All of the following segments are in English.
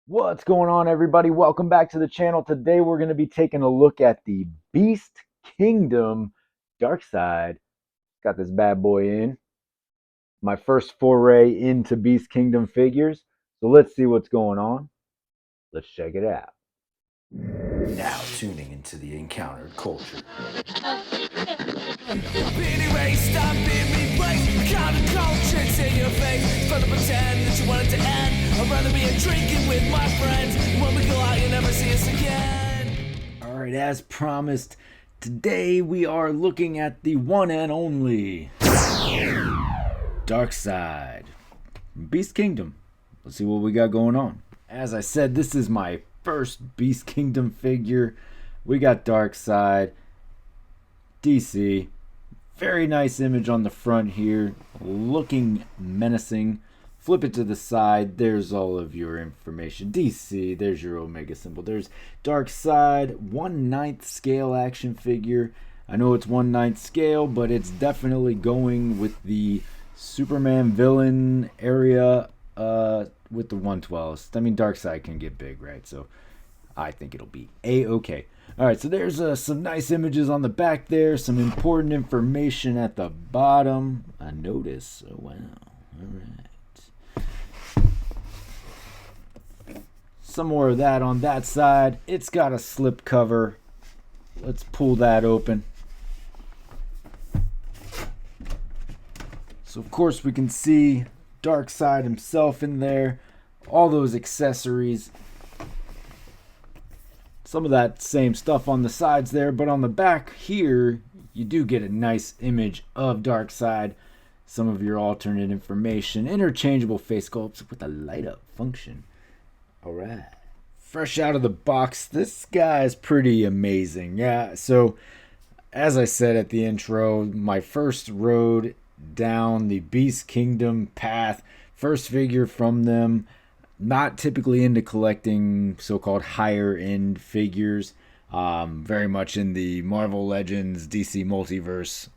What's going on, everybody? Welcome back to the channel. Today we're going to be taking a look at the Beast Kingdom Darkseid. Got this bad boy in. My first foray into Beast Kingdom figures. So let's see what's going on. Let's check it out. Now tuning into the encountered culture. Being erased, I'm being replaced. Counterculture's in your face. Trying to pretend that you want it to end. I'd rather be a drinking with my friends. When we go out, you'll never see us again. All right, as promised, today we are looking at the one and only Darkseid, Beast Kingdom. Let's see what we got going on. As I said, this is my first Beast Kingdom figure. We got Darkseid, DC. Very nice image on the front here, looking menacing. Flip it to the side, there's all of your information. DC, there's your Omega symbol. There's Darkseid, 1/9 scale action figure. I know it's 1/9 scale, but it's definitely going with the Superman villain area with the 112s. I mean, Darkseid can get big, right? So I think it'll be A-okay. All right, so there's some nice images on the back there, some important information at the bottom. A notice. Oh, wow. All right. Some more of that on that side. It's got a slip cover. Let's pull that open. So, of course, we can see Darkseid himself in there. All those accessories. Some of that same stuff on the sides there, but on the back here, you do get a nice image of Darkseid. Some of your alternate information, interchangeable face sculpts with a light up function. All right. Fresh out of the box, this guy is pretty amazing. Yeah, so as I said at the intro, my first road down the Beast Kingdom path, first figure from them. Not typically into collecting so-called higher-end figures. Very much in the Marvel Legends, DC Multiverse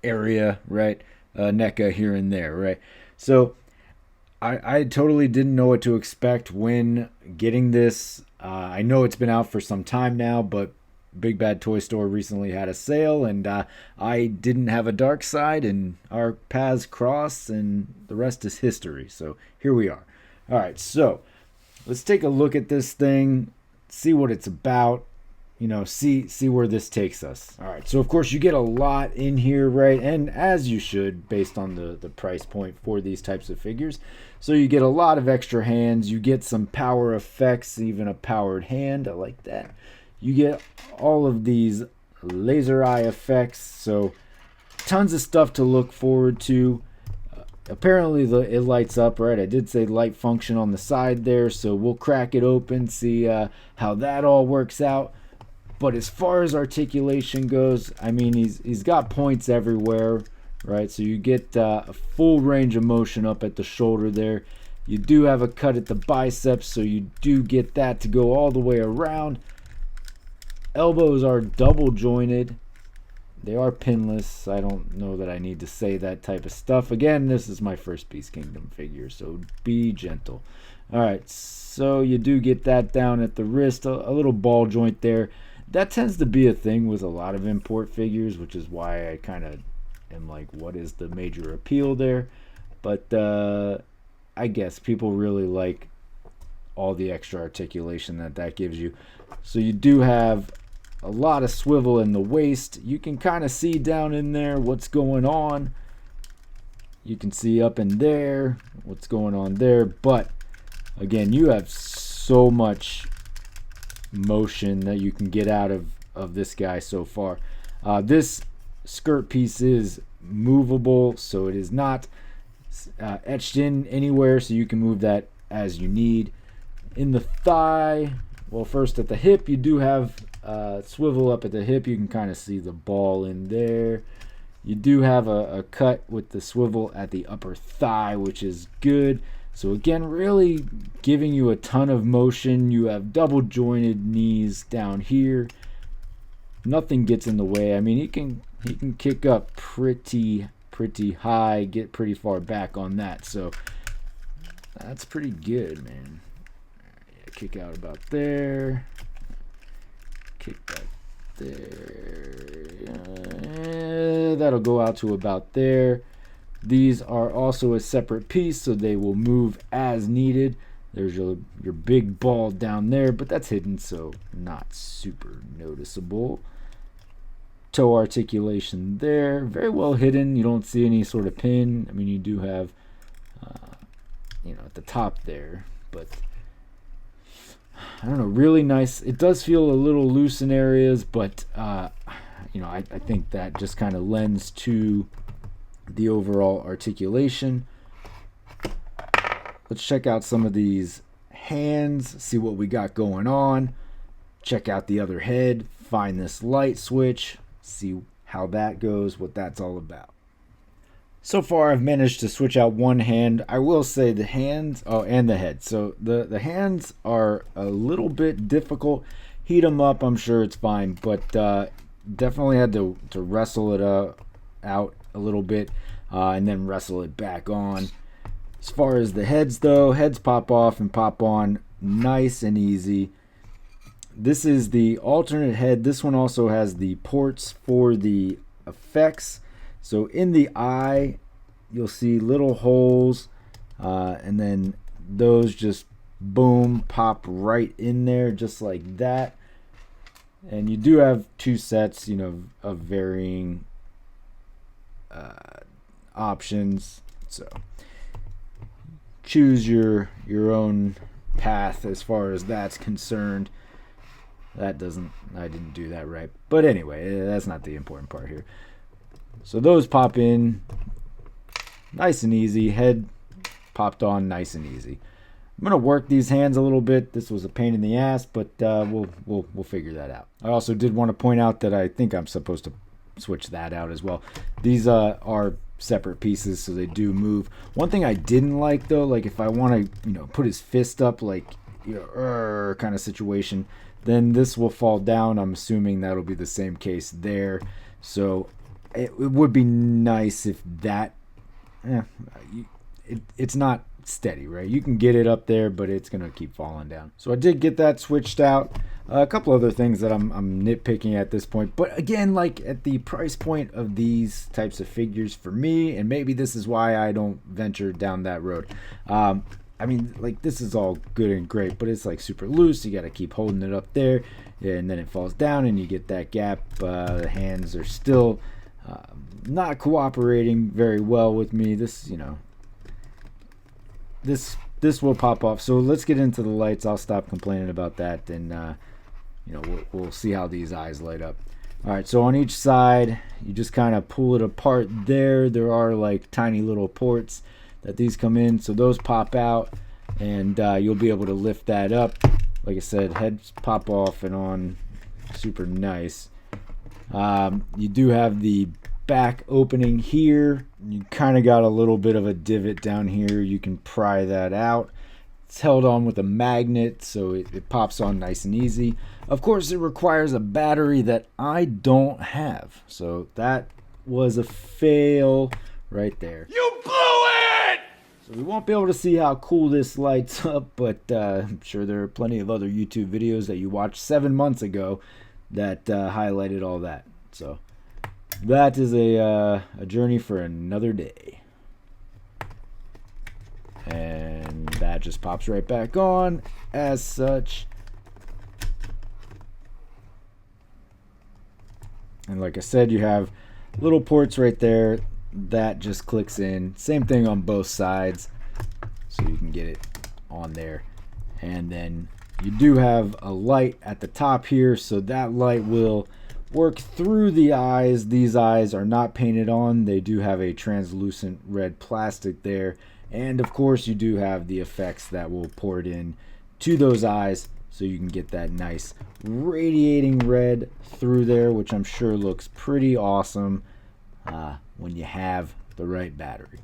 area, right? NECA here and there, right? So I totally didn't know what to expect when getting this. I know it's been out for some time now, but Big Bad Toy Store recently had a sale, and I didn't have a Darkseid, and our paths crossed, and the rest is history. So here we are. All right, so let's take a look at this thing, see what it's about, see where this takes us. All right, so of course you get a lot in here, right? And as you should, based on the price point for these types of figures. So you get a lot of extra hands, you get some power effects, even a powered hand. I like that. You get all of these laser eye effects, so tons of stuff to look forward to. Apparently it lights up, right? I did say light function on the side there, so we'll crack it open, see how that all works out. But as far as articulation goes, I mean, he's got points everywhere, right? So you get a full range of motion up at the shoulder there. You do have a cut at the biceps, so you do get that to go all the way around. Elbows are double jointed. They are pinless. I don't know that I need to say that type of stuff. Again, this is my first Beast Kingdom figure, so be gentle. All right, so you do get that down at the wrist, a little ball joint there. That tends to be a thing with a lot of import figures, which is why I kind of am like, what is the major appeal there? But I guess people really like all the extra articulation that gives you. So you do have a lot of swivel in the waist. You can kind of see down in there what's going on. You can see up in there what's going on there. But again, you have so much motion that you can get out of this guy so far. This skirt piece is movable, so it is not etched in anywhere, so you can move that as you need. In the thigh, well, first at the hip, you do have swivel up at the hip. You can kind of see the ball in there. You do have a cut with the swivel at the upper thigh, which is good. So again, really giving you a ton of motion. You have double jointed knees down here. Nothing gets in the way. I mean, he can kick up pretty high, get pretty far back on that. So that's pretty good, man. kick out about there. Kick back there. That'll go out to about there. These are also a separate piece, so they will move as needed. There's your big ball down there, but that's hidden, so not super noticeable. Toe articulation there, very well hidden. You don't see any sort of pin. I mean, you do have, at the top there, but I don't know, really nice. It does feel a little loose in areas, but I think that just kind of lends to the overall articulation. Let's check out some of these hands, see what we got going on. Check out the other head, find this light switch, see how that goes, what that's all about. So far, I've managed to switch out one hand. I will say the hands, and the head. So the hands are a little bit difficult. Heat them up, I'm sure it's fine, but definitely had to wrestle it out a little bit and then wrestle it back on. As far as the heads, though, heads pop off and pop on nice and easy. This is the alternate head. This one also has the ports for the effects. So in the eye, you'll see little holes, and then those just boom, pop right in there just like that. And you do have two sets, of varying options. So choose your own path as far as that's concerned. I didn't do that right. But anyway, that's not the important part here. So those pop in nice and easy. Head popped on nice and easy. I'm gonna work these hands a little bit. This was a pain in the ass, but we'll figure that out. I also did want to point out that I think I'm supposed to switch that out as well. These are separate pieces, so they do move. One thing I didn't like, though, like if I want to put his fist up, like kind of situation, then this will fall down. I'm assuming that'll be the same case there. So it would be nice if that it's not steady, right? You can get it up there, but it's gonna keep falling down. So I did get that switched out. A couple other things that I'm nitpicking at this point, but again, like at the price point of these types of figures for me, and maybe this is why I don't venture down that road. I mean, like this is all good and great, but it's like super loose. You got to keep holding it up there, and then it falls down, and you get that gap. The hands are still not cooperating very well with me. This will pop off. So let's get into the lights. I'll stop complaining about that, and we'll see how these eyes light up. All right, so on each side, you just kind of pull it apart there. There are like tiny little ports that these come in, so those pop out, and you'll be able to lift that up. Like I said, heads pop off and on, super nice. You do have the back opening here. You kind of got a little bit of a divot down here. You can pry that out. It's held on with a magnet, so it pops on nice and easy. Of course, it requires a battery that I don't have, so that was a fail right there. You blew it! So we won't be able to see how cool this lights up, but I'm sure there are plenty of other YouTube videos that you watched 7 months ago that highlighted all that. So that is a journey for another day. And that just pops right back on as such. And like I said, you have little ports right there. That just clicks in. Same thing on both sides. So you can get it on there. And then you do have a light at the top here. So that light will work through the eyes. These eyes are not painted on. They do have a translucent red plastic there. And of course you do have the effects that will port in to those eyes, so you can get that nice radiating red through there, which I'm sure looks pretty awesome when you have the right battery.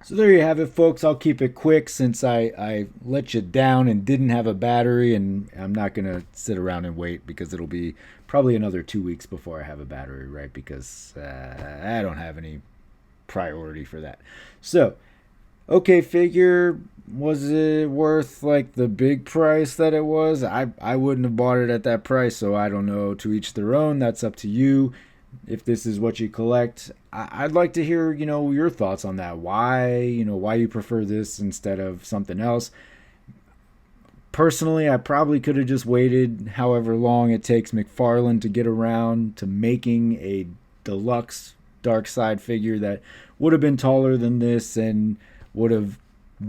So there you have it, folks. I'll keep it quick since I let you down and didn't have a battery, and I'm not going to sit around and wait because it'll be probably another 2 weeks before I have a battery, right? Because I don't have any priority for that. So, okay, figure, Was it worth like the big price that it was? I wouldn't have bought it at that price, so I don't know. To each their own. That's up to you. If this is what you collect, I'd like to hear, your thoughts on that. Why you prefer this instead of something else. Personally, I probably could have just waited however long it takes McFarlane to get around to making a deluxe Darkseid figure that would have been taller than this and would have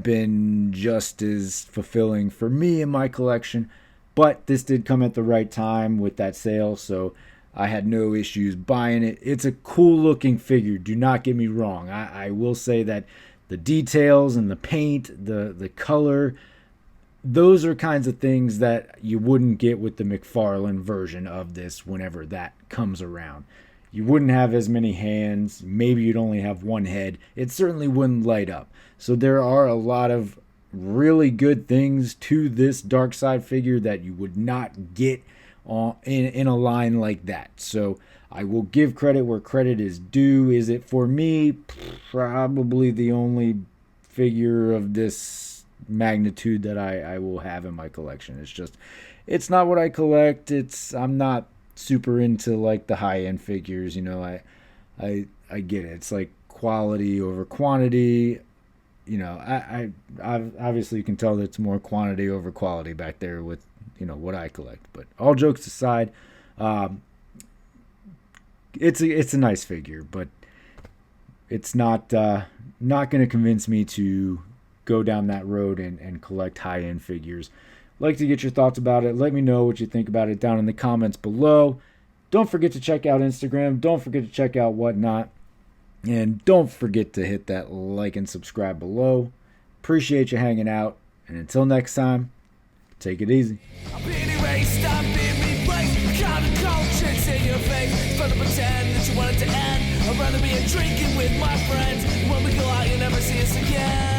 been just as fulfilling for me in my collection. But this did come at the right time with that sale, so I had no issues buying it. It's a cool looking figure, do not get me wrong. I will say that the details and the paint, the color, those are kinds of things that you wouldn't get with the McFarlane version of this whenever that comes around. You wouldn't have as many hands. Maybe you'd only have one head. It certainly wouldn't light up. So there are a lot of really good things to this Darkseid figure that you would not get in a line like that. So I will give credit where credit is due. Is it for me? Probably the only figure of this magnitude that I will have in my collection. It's not what I collect. I'm not super into like the high end figures. I get it. It's like quality over quantity. I obviously you can tell that it's more quantity over quality back there with what I collect. But all jokes aside, it's a nice figure, but it's not going to convince me to go down that road and collect high end figures. Like to get your thoughts about it. Let me know what you think about it down in the comments below. Don't forget to check out Instagram. Don't forget to check out Whatnot. And don't forget to hit that like and subscribe below. Appreciate you hanging out. And until next time, take it easy. I'm being erased, I'm being replaced. Counterculture, it's in your face. Fun to pretend that you want it to end. I'd rather be drinking with my friends. When we go out, you never see us again.